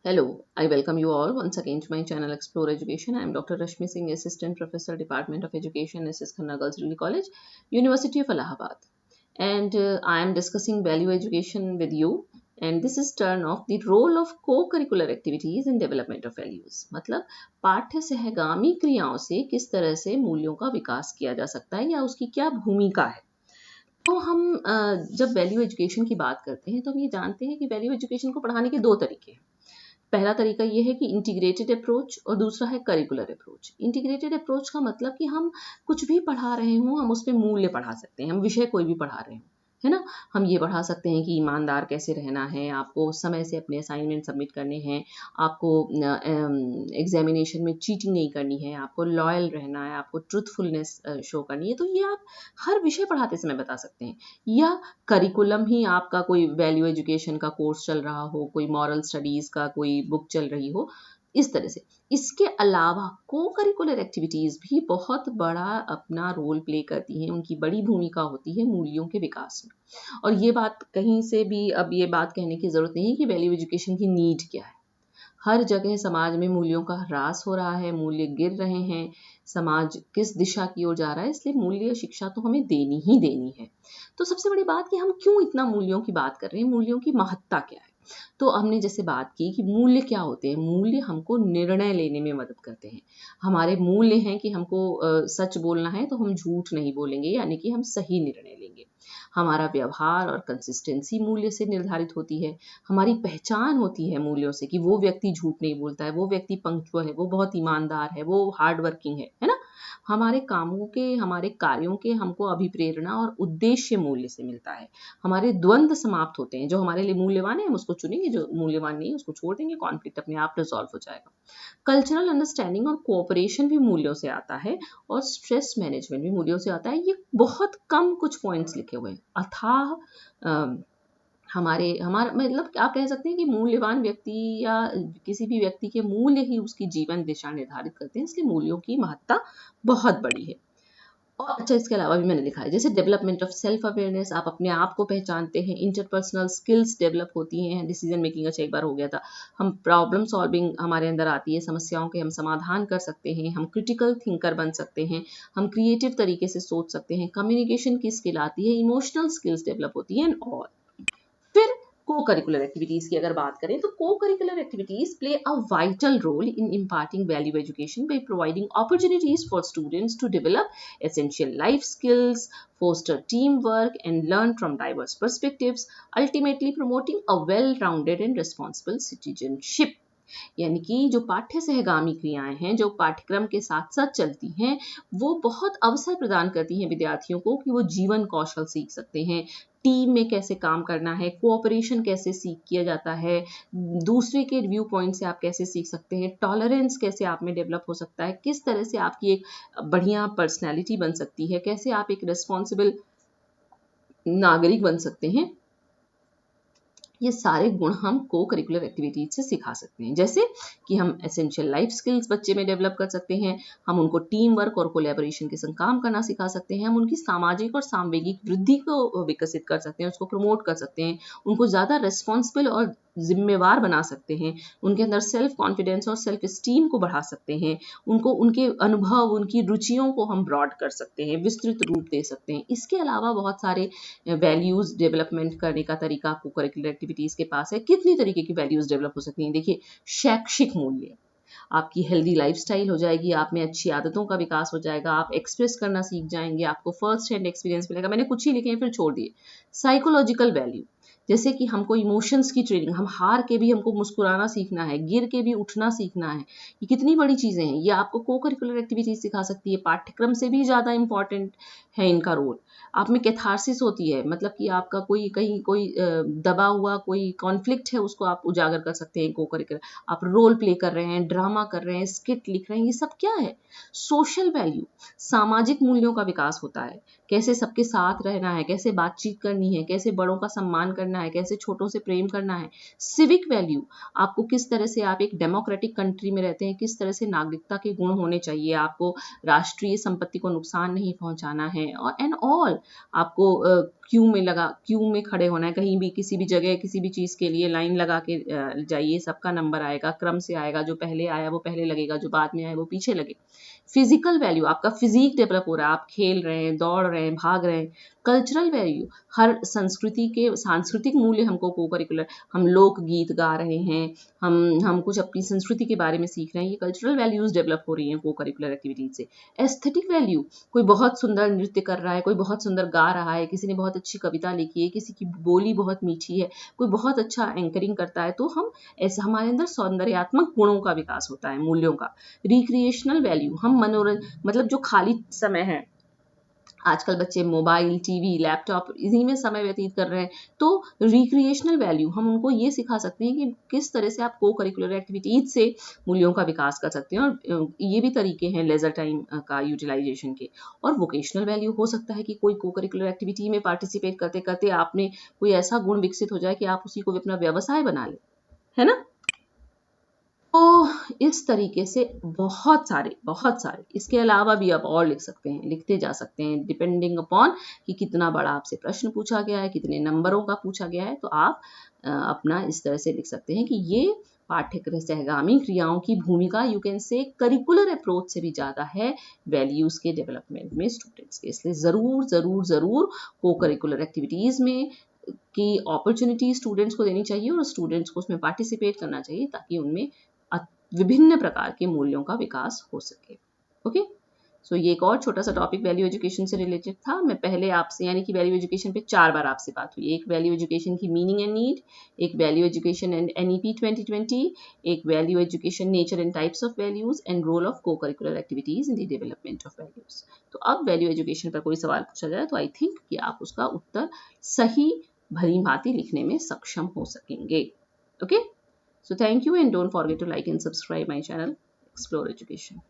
Hello, I welcome you all once again to my channel Explore Education. I am Dr. Rashmi Singh, Assistant Professor, Department of Education, SS Khanna Girls Degree College, University of Allahabad. And I am discussing value education with you. And this is turn of the role of co-curricular activities in development of values. मतलब पाठ्य सहगामी क्रियाओं से किस तरह से मूल्यों का विकास किया जा सकता है या उसकी क्या भूमिका है। तो हम जब वैल्यू एजुकेशन की बात करते हैं तो हम ये जानते हैं कि वैल्यू एजुकेशन को पढ़ाने के दो तरीके हैं। पहला तरीका ये है कि इंटीग्रेटेड अप्रोच और दूसरा है करिकुलर अप्रोच। इंटीग्रेटेड अप्रोच का मतलब कि हम कुछ भी पढ़ा रहे हों, हम उसमें मूल्य पढ़ा सकते हैं, हम विषय कोई भी पढ़ा रहे हों, है ना। हम ये पढ़ा सकते हैं कि ईमानदार कैसे रहना है, आपको समय से अपने असाइनमेंट सबमिट करने हैं, आपको एग्जामिनेशन में चीटिंग नहीं करनी है, आपको लॉयल रहना है, आपको ट्रूथफुलनेस शो करनी है। तो ये आप हर विषय पढ़ाते समय बता सकते हैं। या करिकुलम ही आपका कोई वैल्यू एजुकेशन का कोर्स चल रहा हो, कोई मॉरल स्टडीज का कोई बुक चल रही हो, इस तरह से। इसके अलावा को करिकुलर एक्टिविटीज भी बहुत बड़ा अपना रोल प्ले करती हैं, उनकी बड़ी भूमिका होती है मूल्यों के विकास में। और ये बात कहीं से भी अब ये बात कहने की जरूरत नहीं है कि वैल्यू एजुकेशन की नीड क्या है। हर जगह समाज में मूल्यों का ह्रास हो रहा है, मूल्य गिर रहे हैं, समाज किस दिशा की ओर जा रहा है, इसलिए मूल्य शिक्षा तो हमें देनी ही देनी है। तो सबसे बड़ी बात कि हम क्यों इतना मूल्यों की बात कर रहे हैं, मूल्यों की महत्ता क्या है। तो हमने जैसे बात की कि मूल्य क्या होते हैं। मूल्य हमको निर्णय लेने में मदद करते हैं। हमारे मूल्य हैं कि हमको सच बोलना है तो हम झूठ नहीं बोलेंगे, यानी कि हम सही निर्णय लेंगे। हमारा व्यवहार और कंसिस्टेंसी मूल्य से निर्धारित होती है। हमारी पहचान होती है मूल्यों से कि वो व्यक्ति झूठ नहीं बोलता है, वो व्यक्ति पंक्चुअल है, वो बहुत ईमानदार है, वो हार्ड वर्किंग है ना। हमारे कामों के, हमारे कार्यों के हमको अभिप्रेरणा और उद्देश्य मूल्य से मिलता है। हमारे द्वंद्व समाप्त होते हैं। जो हमारे लिए मूल्यवान है हम उसको चुनेंगे, जो मूल्यवान नहीं है उसको छोड़ देंगे, कॉन्फ्लिक्ट अपने आप रिजॉल्व हो जाएगा। कल्चरल अंडरस्टैंडिंग और कोऑपरेशन भी मूल्यों से आता है, और स्ट्रेस मैनेजमेंट भी मूल्यों से आता है। ये बहुत कम कुछ पॉइंट्स लिखे हुए हैं। अथाह हमारा मतलब आप कह सकते हैं कि मूल्यवान व्यक्ति या किसी भी व्यक्ति के मूल्य ही उसकी जीवन दिशा निर्धारित करते हैं, इसलिए मूल्यों की महत्ता बहुत बड़ी है। और अच्छा, इसके अलावा भी मैंने लिखा है जैसे डेवलपमेंट ऑफ सेल्फ अवेयरनेस, आप अपने आप को पहचानते हैं, इंटरपर्सनल स्किल्स डेवलप होती हैं, डिसीजन मेकिंग। अच्छा, एक बार हो गया था, हम प्रॉब्लम सॉल्विंग हमारे अंदर आती है, समस्याओं के हम समाधान कर सकते हैं, हम क्रिटिकल थिंकर बन सकते हैं, हम क्रिएटिव तरीके से सोच सकते हैं, कम्युनिकेशन की स्किल आती है, इमोशनल स्किल्स डेवलप होती हैं। और फिर co-curricular एक्टिविटीज की अगर बात करें तो co-curricular activities play a vital role in imparting value education by providing opportunities for students to develop essential life skills, foster teamwork and learn from diverse perspectives, ultimately promoting a well-rounded and responsible citizenship। यानी कि जो पाठ्य सहगामी क्रियाएं हैं, जो पाठ्यक्रम के साथ साथ चलती हैं, वो बहुत अवसर प्रदान करती हैं विद्यार्थियों को कि वो जीवन कौशल सीख सकते हैं, टीम में कैसे काम करना है, कोऑपरेशन कैसे सीख किया जाता है, दूसरे के व्यू पॉइंट से आप कैसे सीख सकते हैं, टॉलरेंस कैसे आप में डेवलप हो सकता है, किस तरह से आपकी एक बढ़िया पर्सनैलिटी बन सकती है, कैसे आप एक रिस्पॉन्सिबल नागरिक बन सकते हैं। ये सारे गुण हम को करिकुलर एक्टिविटीज से सिखा सकते हैं। जैसे कि हम एसेंशियल लाइफ स्किल्स बच्चे में डेवलप कर सकते हैं, हम उनको टीम वर्क और कोलैबोरेशन के संग काम करना सिखा सकते हैं, हम उनकी सामाजिक और सांवेगिक वृद्धि को विकसित कर सकते हैं, उसको प्रमोट कर सकते हैं, उनको ज़्यादा रिस्पॉन्सिबल और जिम्मेवार बना सकते हैं, उनके अंदर सेल्फ कॉन्फिडेंस और सेल्फ स्टीम को बढ़ा सकते हैं, उनको उनके अनुभव, उनकी रुचियों को हम ब्रॉड कर सकते हैं, विस्तृत रूप दे सकते हैं। इसके अलावा बहुत सारे वैल्यूज डेवलपमेंट करने का तरीका को करिकुलर एक्टिविटीज के पास है। कितनी तरीके की वैल्यूज डेवलप हो सकती हैं। देखिए, शैक्षिक मूल्य, आपकी हेल्दी लाइफस्टाइल हो जाएगी, आप में अच्छी आदतों का विकास हो जाएगा, आप एक्सप्रेस करना सीख जाएंगे, आपको फर्स्ट हैंड एक्सपीरियंस मिलेगा। मैंने कुछ ही लिखे हैं फिर छोड़ दिए। साइकोलॉजिकल वैल्यू, जैसे कि हमको इमोशंस की ट्रेनिंग, हम हार के भी हमको मुस्कुराना सीखना है, गिर के भी उठना सीखना है। ये कितनी बड़ी चीज़ें हैं, ये आपको को करिकुलर एक्टिविटीज सिखा सकती है। पाठ्यक्रम से भी ज़्यादा इंपॉर्टेंट है इनका रोल। आप में कैथारसिस होती है, मतलब कि आपका कोई कहीं कोई दबा हुआ कोई कॉन्फ्लिक्ट है, उसको आप उजागर कर सकते हैं को करिकुलर। आप रोल प्ले कर रहे हैं, ड्रामा कर रहे हैं, स्किट लिख रहे हैं, ये सब क्या है? सोशल वैल्यू, सामाजिक मूल्यों का विकास होता है। कैसे सबके साथ रहना है, कैसे बातचीत करनी है, कैसे बड़ों का सम्मान करना करना है, कैसे छोटों से प्रेम करना है। सिविक वैल्यू, आपको किस तरह से, आप एक डेमोक्रेटिक कंट्री में रहते हैं, किस तरह से नागरिकता के गुण होने चाहिए, आपको राष्ट्रीय संपत्ति को नुकसान नहीं पहुंचाना है, और एंड ऑल आपको क्यू में खड़े होना है, कहीं भी किसी भी जगह किसी भी चीज़ के लिए लाइन लगा के जाइए, सबका नंबर आएगा, क्रम से आएगा, जो पहले आया वो पहले लगेगा, जो बाद में आया वो पीछे लगे। फिजिकल वैल्यू, आपका फिजिक डेवलप हो रहा है, आप खेल रहे हैं, दौड़ रहे हैं, भाग रहे हैं। कल्चरल वैल्यू, हर संस्कृति के सांस्कृतिक मूल्य हमको को करिकुलर, हम लोक गीत गा रहे हैं, हम कुछ अपनी संस्कृति के बारे में सीख रहे हैं, ये कल्चरल वैल्यूज डेवलप हो रही हैं को करिकुलर एक्टिविटीज से। एस्थेटिक वैल्यू, कोई बहुत सुंदर नृत्य कर रहा है, कोई बहुत सुंदर गा रहा है, किसी ने बहुत अच्छी कविता लिखी है, किसी की बोली बहुत मीठी है, कोई बहुत अच्छा एंकरिंग करता है, तो हम ऐसा, हमारे अंदर सौंदर्यात्मक गुणों का विकास होता है, मूल्यों का। रिक्रिएशनल वैल्यू, हम मनोरंजन, मतलब जो खाली समय है, आजकल बच्चे मोबाइल, टीवी, लैपटॉप इन्हीं में समय व्यतीत कर रहे हैं, तो रिक्रिएशनल वैल्यू हम उनको ये सिखा सकते हैं कि किस तरह से आप को करिकुलर एक्टिविटीज से मूल्यों का विकास कर सकते हैं, और ये भी तरीके हैं लेजर टाइम का यूटिलाइजेशन के। और वोकेशनल वैल्यू हो सकता है कि कोई को करिकुलर एक्टिविटी में पार्टिसिपेट करते करते आप में कोई ऐसा गुण विकसित हो जाए कि आप उसी को अपना व्यवसाय बना लें, है ना। तो इस तरीके से बहुत सारे इसके अलावा भी आप और लिख सकते हैं, लिखते जा सकते हैं, डिपेंडिंग अपॉन कि कितना बड़ा आपसे प्रश्न पूछा गया है, कितने नंबरों का पूछा गया है, तो आप अपना इस तरह से लिख सकते हैं कि ये पाठ्यक्रम सहगामी क्रियाओं की भूमिका you can say curricular approach से भी ज़्यादा है वैल्यूज़ के डेवलपमेंट में स्टूडेंट्स के। इसलिए ज़रूर को करिकुलर एक्टिविटीज़ में की अपॉर्चुनिटी स्टूडेंट्स को देनी चाहिए, और स्टूडेंट्स को उसमें पार्टिसिपेट करना चाहिए, ताकि उनमें विभिन्न प्रकार के मूल्यों का विकास हो सके। ओके, सो ये एक और छोटा सा टॉपिक वैल्यू एजुकेशन से रिलेटेड था। मैं पहले आपसे, यानी कि वैल्यू एजुकेशन पे 4 बार आपसे बात हुई। एक वैल्यू एजुकेशन की मीनिंग एंड नीड, एक वैल्यू एजुकेशन एंड NEP 2020, एक value education nature and types of values and role of cocurricular activities in the development of values. तो अब वैल्यू एजुकेशन पर कोई सवाल पूछा जाए तो आई थिंक कि आप उसका उत्तर सही भली भांति लिखने में सक्षम हो सकेंगे। Okay, so thank you and don't forget to like and subscribe my channel Explore Education.